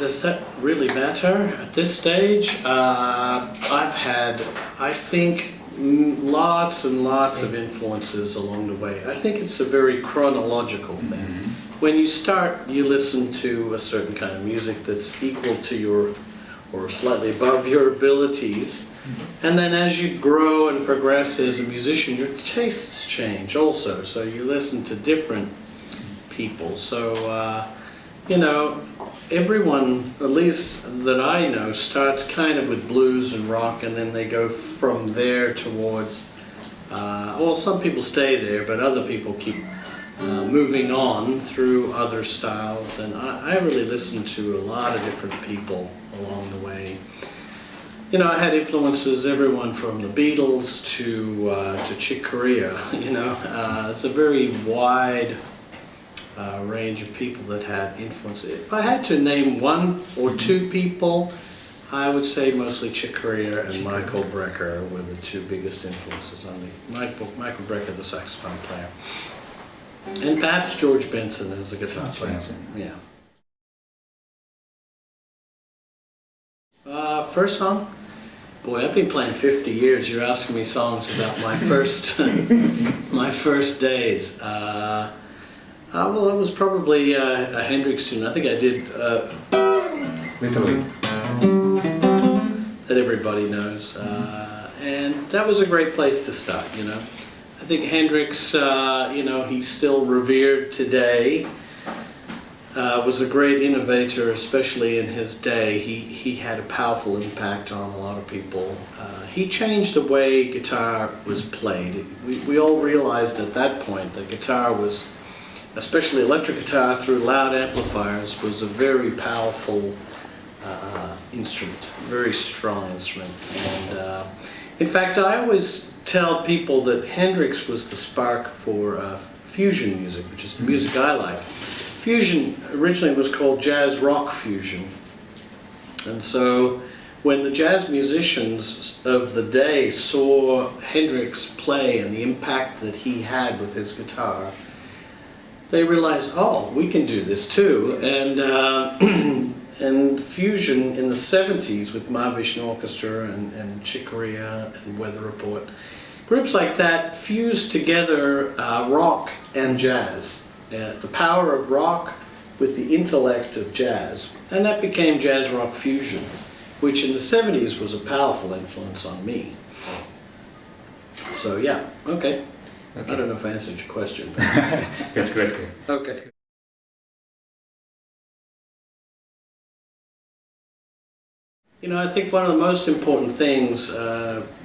does that really matter at this stage? I've had, I think, lots and lots of influences along the way. I think it's a very chronological thing. When you start, you listen to a certain kind of music that's equal to your, or slightly above your abilities. And then as you grow and progress as a musician, your tastes change also. So you listen to different people. So, you know, everyone, at least that I know, starts kind of with blues and rock, and then they go from there towards, well, some people stay there, but other people keep moving on through other styles. And I really listen to a lot of different people along the way. You know, I had influences, everyone from the Beatles to Chick Corea, you know. It's a very wide range of people that had influence. If I had to name one or two people, I would say mostly Chick Corea and Michael Brecker were the two biggest influences on me. Michael Brecker, the saxophone player. And perhaps George Benson as a guitar player. Yeah. First song? Boy, I've been playing 50 years. You're asking me songs about my first my first days. Well, it was probably a Hendrix tune. I think I did Literally. that everybody knows, and that was a great place to start. You know, I think Hendrix, you know, he's still revered today. Was a great innovator, especially in his day. He had a powerful impact on a lot of people. He changed the way guitar was played. We all realized at that point that guitar was, especially electric guitar through loud amplifiers, was a very powerful instrument, very strong instrument. And in fact, I always tell people that Hendrix was the spark for fusion music, which is the music I like. Fusion originally was called jazz rock fusion. And so when the jazz musicians of the day saw Hendrix play and the impact that he had with his guitar, they realized, oh, we can do this too. And and fusion in the 70s with Mahavishnu Orchestra and Chick Corea and Weather Report, groups like that fused together rock and jazz. The power of rock with the intellect of jazz, and that became jazz rock fusion, which in the 70s was a powerful influence on me. So yeah, okay. I don't know if I answered your question. That's great. Okay. You know, I think one of the most important things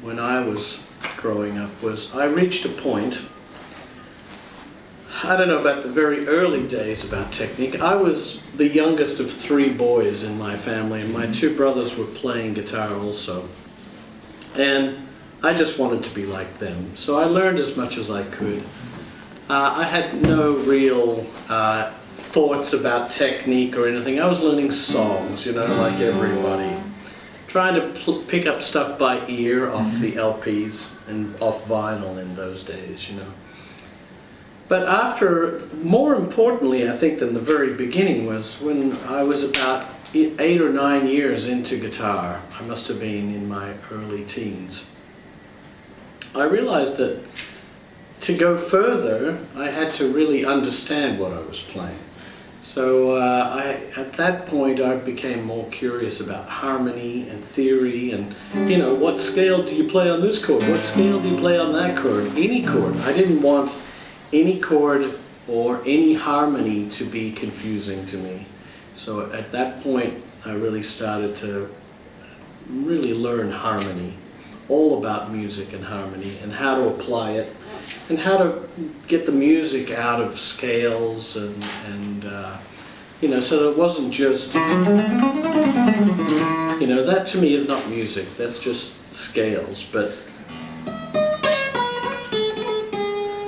when I was growing up was I reached a point, I don't know about the very early days about technique. I was the youngest of 3 boys in my family, and my 2 brothers were playing guitar also. And I just wanted to be like them, so I learned as much as I could. I had no real thoughts about technique or anything. I was learning songs, you know, like everybody. Trying to pick up stuff by ear off the LPs and off vinyl in those days, you know. But after, more importantly, I think, than the very beginning was when I was about 8 or 9 years into guitar. I must have been in my early teens. I realized that to go further, I had to really understand what I was playing. So at that point, I became more curious about harmony and theory and, you know, what scale do you play on this chord? What scale do you play on that chord? Any chord. I didn't want any chord or any harmony to be confusing to me. So at that point, I really started to really learn harmony, all about music and harmony and how to apply it and how to get the music out of scales and you know, so it wasn't just, you know, that to me is not music, that's just scales, but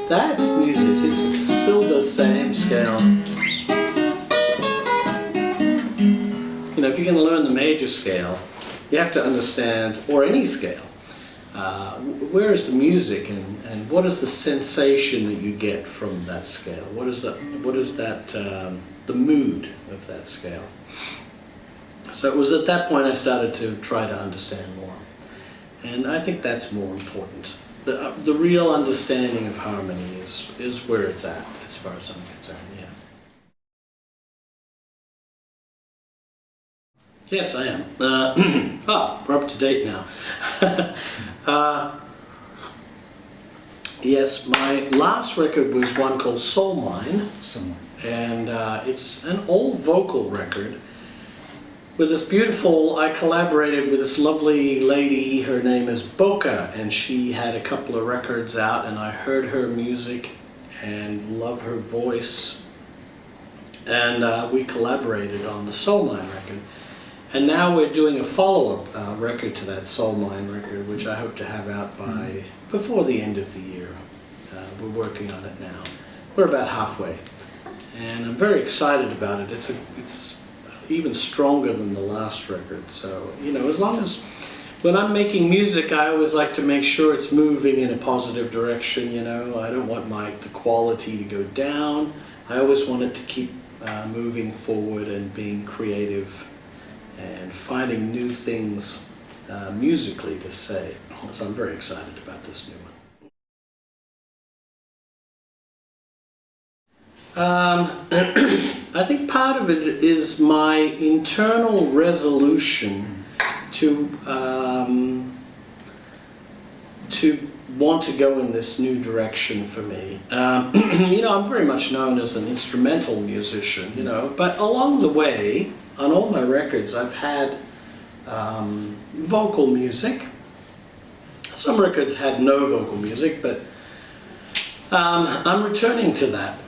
that's music, it's still the same scale. You know, if you're going to learn the major scale, you have to understand, or any scale, where is the music and what is the sensation that you get from that scale? What is that, the mood of that scale? So it was at that point I started to try to understand more. And I think that's more important. The real understanding of harmony is where it's at, as far as I'm concerned, yeah. Yes, I am. We're up to date now. Yes, my last record was one called Soul Mine. And it's an old vocal record with this beautiful, I collaborated with this lovely lady, her name is Boca, and she had a couple of records out, and I heard her music and love her voice, and we collaborated on the Soul Mine record. And now we're doing a follow-up record to that Soul Mine record, which I hope to have out by before the end of the year. We're working on it now. We're about halfway, and I'm very excited about it. It's even stronger than the last record. So, you know, as long as when I'm making music, I always like to make sure it's moving in a positive direction. You know, I don't want the quality to go down. I always want it to keep moving forward and being creative and finding new things musically to say. So I'm very excited about this new one. I think part of it is my internal resolution to want to go in this new direction for me. You know, I'm very much known as an instrumental musician, you know, but along the way, on all my records, I've had vocal music. Some records had no vocal music, but I'm returning to that.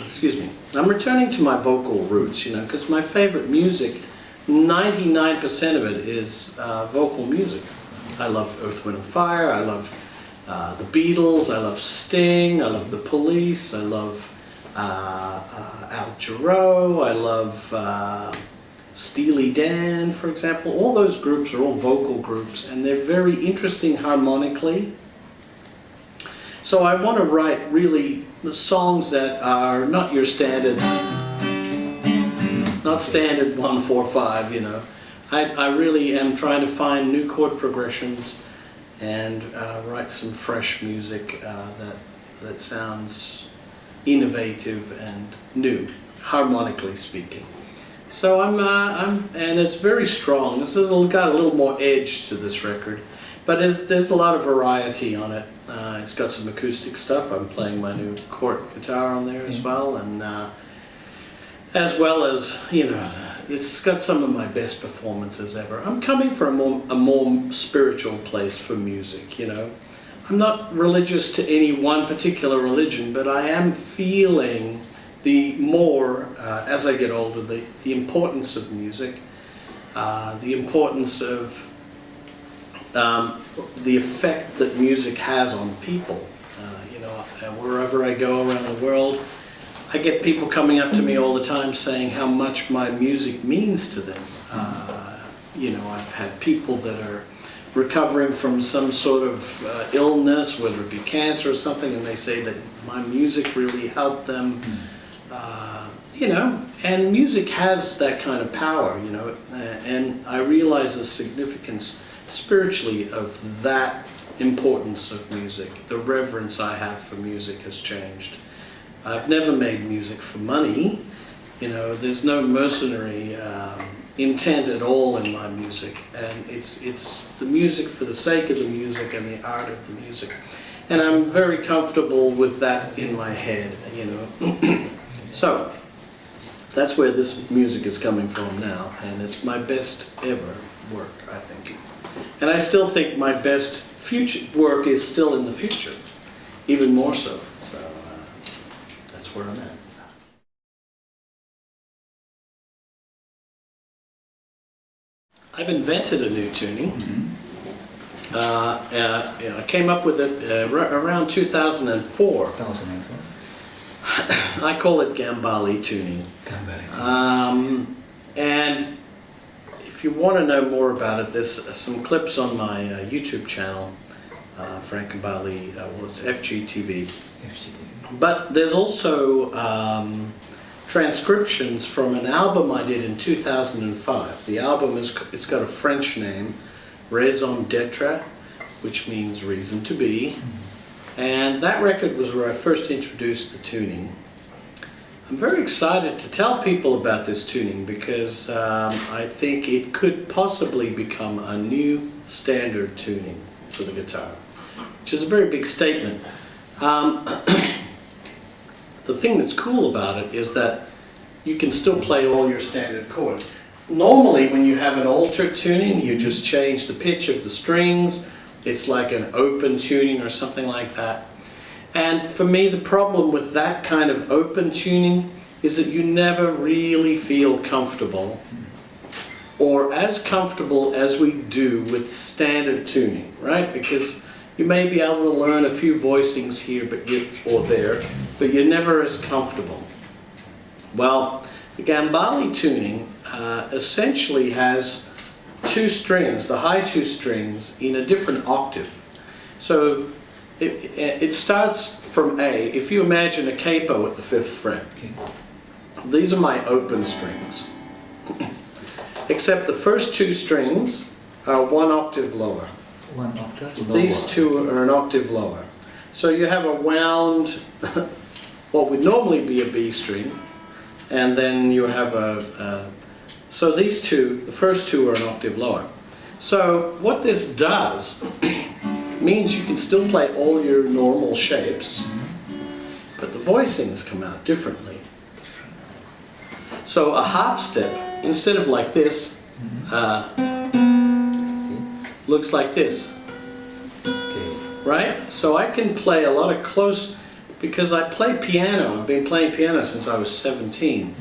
Excuse me. I'm returning to my vocal roots, you know, because my favorite music, 99% of it is vocal music. I love Earth, Wind & Fire, I love the Beatles, I love Sting, I love the Police, I love Al Jarreau, I love Steely Dan, for example. All those groups are all vocal groups, and they're very interesting harmonically. So I want to write really the songs that are not your standard, not standard 1, 4, 5, you know. I really am trying to find new chord progressions and write some fresh music that sounds innovative and new, harmonically speaking. So and it's very strong. This has got a little more edge to this record, but there's a lot of variety on it. It's got some acoustic stuff. I'm playing my new Cort guitar on there as well, and as well as, you know, it's got some of my best performances ever. I'm coming from a more spiritual place for music, you know. I'm not religious to any one particular religion, but I am feeling as I get older, the importance of music, the importance of the effect that music has on people. You know, wherever I go around the world, I get people coming up to me all the time saying how much my music means to them. You know, I've had people that are recovering from some sort of illness, whether it be cancer or something, and they say that my music really helped them. You know, and music has that kind of power, you know, and I realize the significance spiritually of that importance of music. The reverence I have for music has changed. I've never made music for money, you know, there's no mercenary intent at all in my music, and it's the music for the sake of the music and the art of the music. And I'm very comfortable with that in my head, you know. So, that's where this music is coming from now, and it's my best ever work, I think. And I still think my best future work is still in the future, even more so. So that's where I'm at. I've invented a new tuning. I came up with it around 2004. 2004. I call it Gambale tuning. And if you want to know more about it, there's some clips on my YouTube channel, Frank Gambale, well, it's FGTV. But there's also transcriptions from an album I did in 2005. The album it's got a French name, Raison d'être, which means reason to be. And that record was where I first introduced the tuning. I'm very excited to tell people about this tuning because I think it could possibly become a new standard tuning for the guitar, which is a very big statement. The thing that's cool about it is that you can still play all your standard chords. Normally when you have an altered tuning, you just change the pitch of the strings. It's like an open tuning or something like that. And for me, the problem with that kind of open tuning is that you never really feel comfortable, or as comfortable as we do with standard tuning, right? Because you may be able to learn a few voicings here or there, but you're never as comfortable. Well, the Gambale tuning essentially has two strings, the high two strings, in a different octave. So it starts from A. If you imagine a capo at the 5th fret, these are my open strings. Except the first two strings are one octave lower. One octave lower. These two are an octave lower. So you have a wound, what would normally be a B string, and then you have so these two, the first two are an octave lower. So what this does means you can still play all your normal shapes, but the voicings come out differently. So a half step, instead of like this, looks like this. Right? So I can play a lot of close, because I play piano. I've been playing piano since I was 17.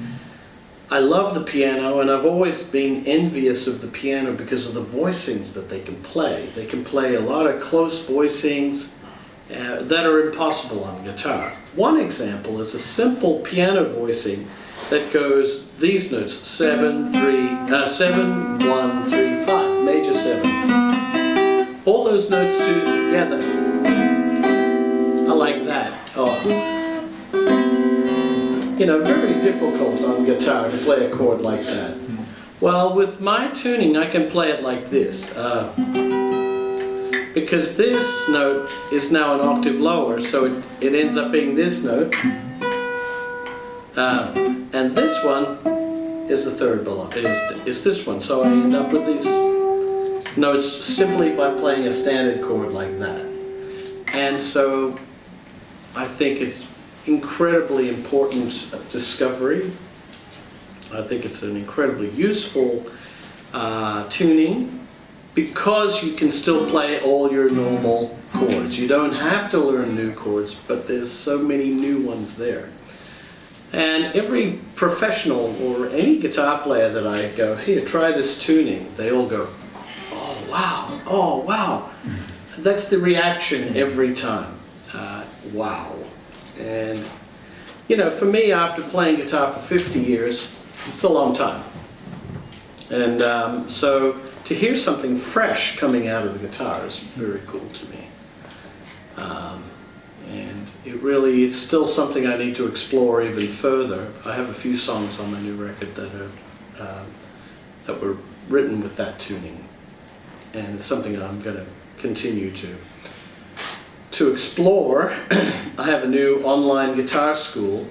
I love the piano, and I've always been envious of the piano because of the voicings that they can play. They can play a lot of close voicings that are impossible on guitar. One example is a simple piano voicing that goes these notes: 7, 7, 1, 3, 5, major 7. All those notes together are like that. Oh. You know, very difficult on guitar to play a chord like that. Well, with my tuning, I can play it like this. Because this note is now an octave lower, so it ends up being this note. And this one is the third below, is this one. So I end up with these notes simply by playing a standard chord like that. And so I think it's incredibly important discovery. I think it's an incredibly useful tuning because you can still play all your normal chords. You don't have to learn new chords, but there's so many new ones there. And every professional or any guitar player that I go, here, try this tuning, they all go, oh wow, oh wow. That's the reaction every time. Wow. And you know, for me, after playing guitar for 50 years, it's a long time. And so to hear something fresh coming out of the guitar is very cool to me. And it really is still something I need to explore even further. I have a few songs on my new record that were written with that tuning. And it's something that I'm going to continue to explore. I have a new online guitar school,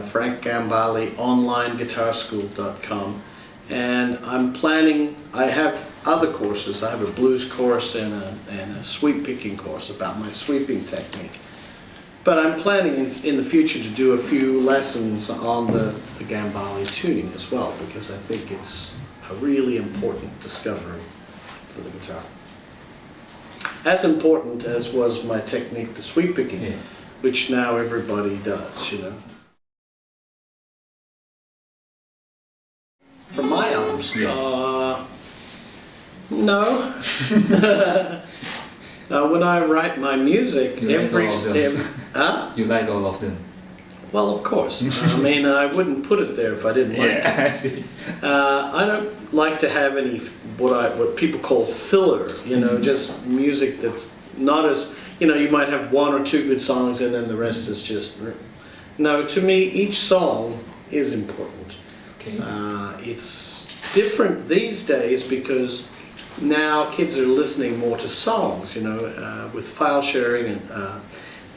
Frank Gambale, onlineguitarschool.com, and I'm planning, I have other courses. I have a blues course and a sweep picking course about my sweeping technique. But I'm planning in the future to do a few lessons on the Gambale tuning as well, because I think it's a really important discovery for the guitar. As important as was my technique, the sweep picking, which now everybody does, you know. For my albums, no. When I write my music, every step... Huh? You like all of them? Well, of course. I mean, I wouldn't put it there if I didn't like it. I see. I don't like to have any what people call filler, you know, just music that's not as, you know, you might have one or two good songs and then the rest is just... No, to me, each song is important. Okay. It's different these days because now kids are listening more to songs, with file sharing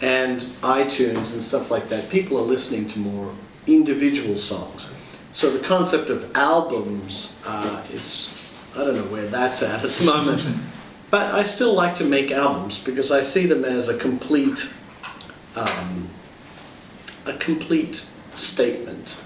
and iTunes and stuff like that. People are listening to more individual songs. So the concept of albums is, I don't know where that's at the moment. But I still like to make albums because I see them as a complete statement,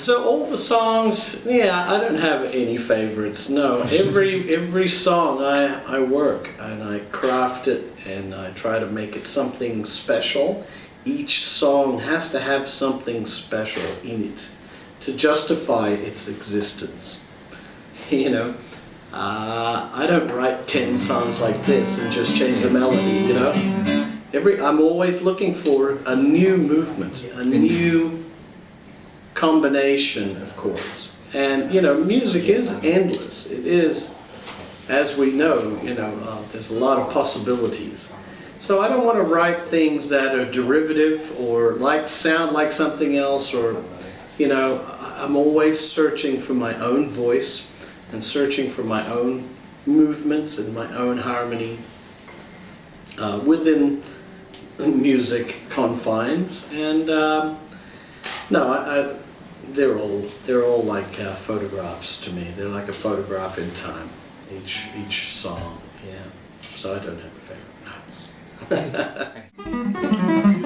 So all the songs, I don't have any favorites. No, every song I work and I craft it and I try to make it something special. Each song has to have something special in it to justify its existence. I don't write 10 songs like this and just change the melody, I'm always looking for a new movement, a new combination of chords. And, music is endless. It is, as we know, there's a lot of possibilities. So I don't want to write things that are derivative or sound like something else, or, I'm always searching for my own voice and searching for my own movements and my own harmony within music confines. And they're all like photographs to me. They're like a photograph in time. Each song, yeah. So I don't have a favorite. No.